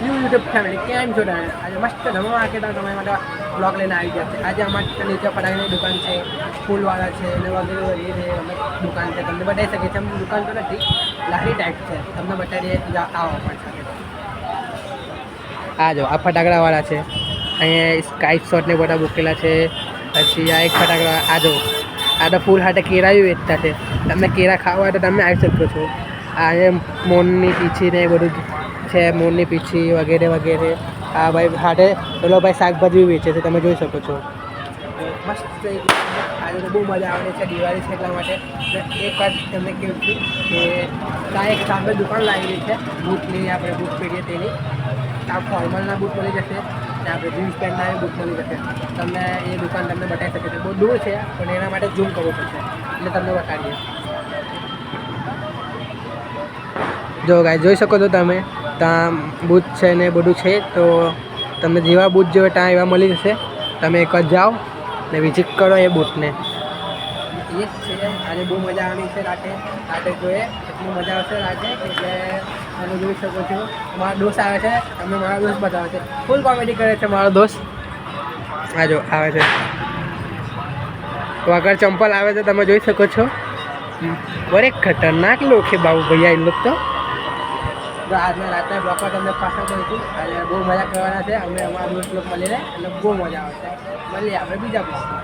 YouTube family કેમ છો તમે? આજે મસ્ત ધમાવા માર્કેટમાં તમારી માટે બ્લોગ લઈને આવી ગયા છે. આજે અમારી નીચે ફટાકડાની દુકાન છે, ફૂલવાળા છે અને વગેરે વગેરે અમે દુકાન છે. તમને બતાવી શકીએ છીએ. અમે દુકાન તો નથી, લારી ટાઈપ છે. તમને બતાવીએ આવો પણ સાથે. આ જો આ ફટાકડાવાળા છે. અહીંયા સ્કાય શોટ ને બધા મૂકેલા છે. પછી આ એક ફટાકડા આ જો આ તો ફૂલ હાથે કેળા બી વેચતા છે. તમે કેળા ખાવા હોય તો તમે આવી શકો છો. આ મોરની પીછી ને બધું છે, મોરની પીછી વગેરે વગેરે. આ ભાઈ હાથે પેલો ભાઈ શાકભાજી વેચે છે, તમે જોઈ શકો છો. મસ્ત આજે બહુ મજા આવે છે. દિવાળી છે એટલા માટે એક વાત તમને કહું છું કે ત્યાં એક સામે દુકાન લાગેલી છે બૂટની, આપણે બૂટ પહેરીએ તેની. ત્યાં ફોર્મલના બૂટ મળી જશે ને આપણે જીન્સ પેન્ટના બૂટ મળી જશે. તમને એ દુકાન તમને બતાવી શકે છે. બહુ દૂર છે પણ એના માટે ઝૂમ કરવું પડશે એટલે તમને બતાવીએ. જો ગાય જોઈ શકો છો તમે, ત્યાં બૂટ છે ને બધું છે. તો તમને જેવા બૂટ જોઈએ ત્યાં એવા મળી જશે. તમે એક જ જાઓ ને વિઝિટ કરો એ બૂટને. એ જ છે. આજે બહુ મજા આવવાની છે. રાતે જોઈએ એટલી મજા આવશે રાતે એટલે તમે જોઈ શકો છો. મારો દોસ્ત આવે છે, તમને મારો દોસ્ત બતાવે છે. ફૂલ કોમેડી કરે છે મારો દોસ્ત. આ જો આવે છે, વગર ચંપલ આવે છે, તમે જોઈ શકો છો. બરે ખતરનાક લોક છે બાબુ ભૈયા એ લોક તો. આજના રાતના બ્લોકમાં તમને પાછળ કરીશું અને બહુ મજા કરવાના છે. અમે અમારા દોસ્ત લોકો મળીને એટલે બહુ મજા આવશે. મળીએ આપણે બીજા બ્લોકમાં.